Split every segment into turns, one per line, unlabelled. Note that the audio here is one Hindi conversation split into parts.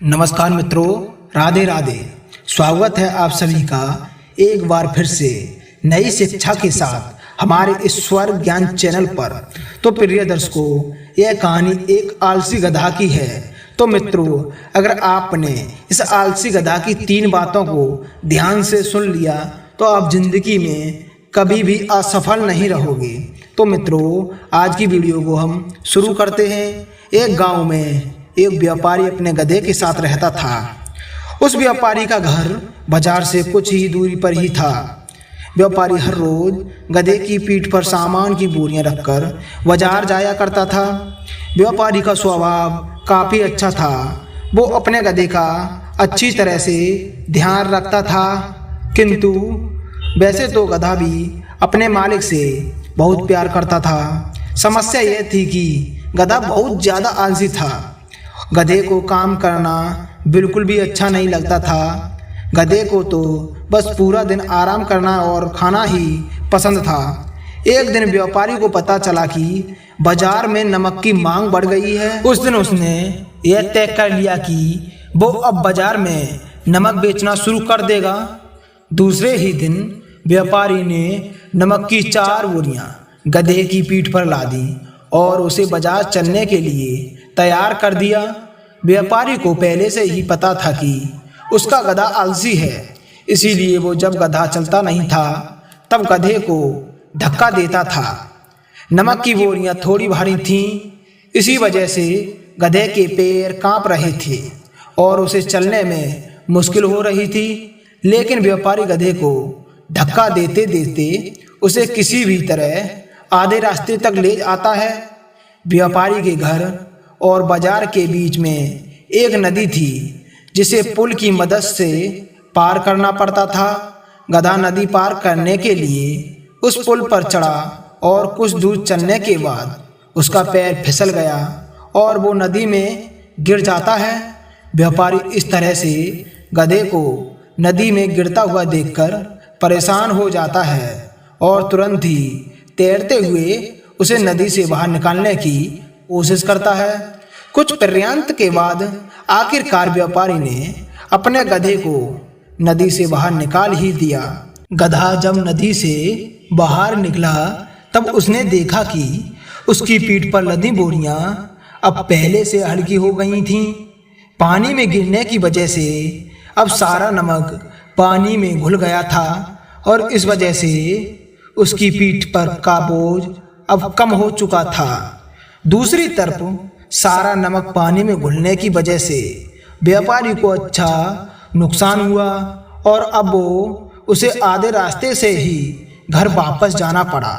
नमस्कार मित्रों, राधे राधे। स्वागत है आप सभी का एक बार फिर से नई शिक्षा के साथ हमारे इस स्वर ज्ञान चैनल पर। तो प्रिय दर्शकों, यह कहानी एक आलसी गधा की है। तो मित्रों, अगर आपने इस आलसी गधा की 3 बातों को ध्यान से सुन लिया तो आप जिंदगी में कभी भी असफल नहीं रहोगे। तो मित्रों, आज की वीडियो को हम शुरू करते हैं। एक गांव में एक व्यापारी अपने गधे के साथ रहता था। उस व्यापारी का घर बाजार से कुछ ही दूरी पर ही था। व्यापारी हर रोज गधे की पीठ पर सामान की बोरियां रखकर बाजार जाया करता था। व्यापारी का स्वभाव काफ़ी अच्छा था। वो अपने गधे का अच्छी तरह से ध्यान रखता था, किंतु वैसे तो गधा भी अपने मालिक से बहुत प्यार करता था। समस्या यह थी कि गधा बहुत ज़्यादा आलसी था। गधे को काम करना बिल्कुल भी अच्छा नहीं लगता था। गधे को तो बस पूरा दिन आराम करना और खाना ही पसंद था। एक दिन व्यापारी को पता चला कि बाजार में नमक की मांग बढ़ गई है। उस दिन उसने यह तय कर लिया कि वो अब बाजार में नमक बेचना शुरू कर देगा। दूसरे ही दिन व्यापारी ने नमक की 4 बोरियां गधे की पीठ पर ला दी और उसे बाजार चलने के लिए तैयार कर दिया। व्यापारी को पहले से ही पता था कि उसका गधा आलसी है, इसीलिए वो जब गधा चलता नहीं था तब गधे को धक्का देता था। नमक की बोरियां थोड़ी भारी थीं, इसी वजह से गधे के पैर कांप रहे थे और उसे चलने में मुश्किल हो रही थी। लेकिन व्यापारी गधे को धक्का देते देते उसे किसी भी तरह आधे रास्ते तक ले आता है। व्यापारी के घर और बाजार के बीच में एक नदी थी, जिसे पुल की मदद से पार करना पड़ता था। गधा नदी पार करने के लिए उस पुल पर चढ़ा और कुछ दूर चलने के बाद उसका पैर फिसल गया और वो नदी में गिर जाता है। व्यापारी इस तरह से गधे को नदी में गिरता हुआ देखकर परेशान हो जाता है और तुरंत ही तैरते हुए उसे नदी से बाहर निकालने की कोशिश करता है। कुछ प्रयास के बाद आखिरकार व्यापारी ने अपने गधे को नदी से बाहर निकाल ही दिया। गधा जब नदी से बाहर निकला तब उसने देखा कि उसकी पीठ पर लदी बोरियां अब पहले से हल्की हो गई थीं। पानी में गिरने की वजह से अब सारा नमक पानी में घुल गया था और इस वजह से उसकी पीठ पर का बोझ अब कम हो चुका था। दूसरी तरफ सारा नमक पानी में घुलने की वजह से व्यापारी को अच्छा नुकसान हुआ और अब उसे आधे रास्ते से ही घर वापस जाना पड़ा।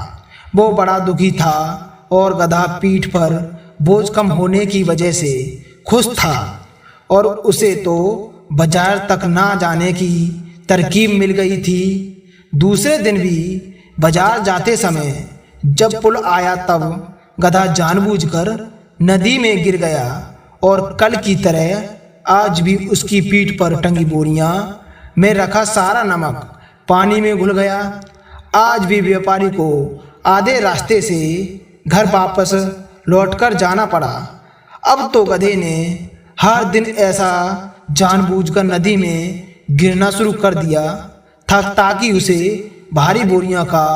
वो बड़ा दुखी था और गधा पीठ पर बोझ कम होने की वजह से खुश था और उसे तो बाजार तक ना जाने की तरकीब मिल गई थी। दूसरे दिन भी बाजार जाते समय जब पुल आया तब गधा जानबूझकर नदी में गिर गया और कल की तरह आज भी उसकी पीठ पर टंगी बोरियां में रखा सारा नमक पानी में घुल गया। आज भी व्यापारी को आधे रास्ते से घर वापस लौटकर जाना पड़ा। अब तो गधे ने हर दिन ऐसा जानबूझकर नदी में गिरना शुरू कर दिया था ताकि उसे भारी बोरियां का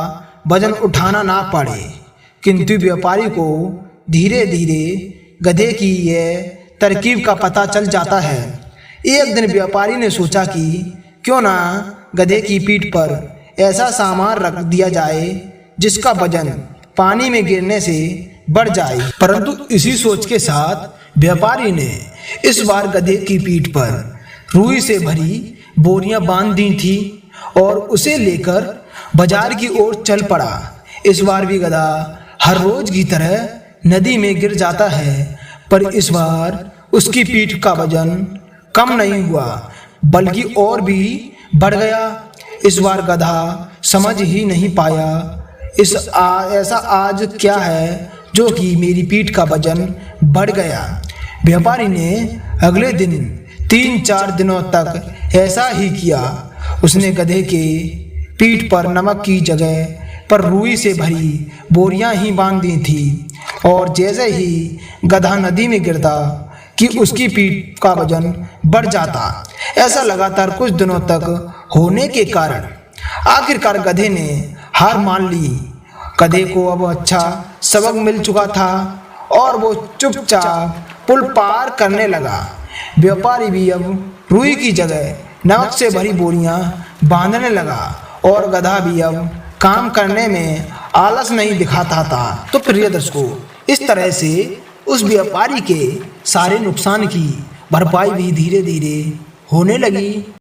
वजन उठाना ना पड़े। किंतु व्यापारी को धीरे धीरे गधे की यह तरकीब का पता चल जाता है। एक दिन व्यापारी ने सोचा कि क्यों ना गधे की पीठ पर ऐसा सामान रख दिया जाए जिसका वजन पानी में गिरने से बढ़ जाए। परंतु इसी सोच के साथ व्यापारी ने इस बार गधे की पीठ पर रुई से भरी बोरियां बांध दी थी और उसे लेकर बाजार की ओर चल पड़ा। इस बार भी गधा हर रोज की तरह नदी में गिर जाता है, पर इस बार उसकी पीठ का वजन कम नहीं हुआ बल्कि और भी बढ़ गया। इस बार गधा समझ ही नहीं पाया ऐसा आज क्या है जो कि मेरी पीठ का वजन बढ़ गया। व्यापारी ने अगले दिन 3-4 दिनों तक ऐसा ही किया। उसने गधे के पीठ पर नमक की जगह पर रुई से भरी बोरियां ही बांध दी थी और जैसे ही गधा नदी में गिरता कि उसकी पीठ का वजन बढ़ जाता। ऐसा लगातार कुछ दिनों तक होने के कारण आखिरकार गधे ने हार मान ली। गधे को अब अच्छा सबक मिल चुका था और वो चुपचाप पुल पार करने लगा। व्यापारी भी अब रुई की जगह नमक से भरी बोरियां बांधने लगा और गधा भी अब काम करने में आलस नहीं दिखाता था। तो प्रिय दर्शकों, इस तरह से उस व्यापारी के सारे नुकसान की भरपाई भी धीरे धीरे होने लगी।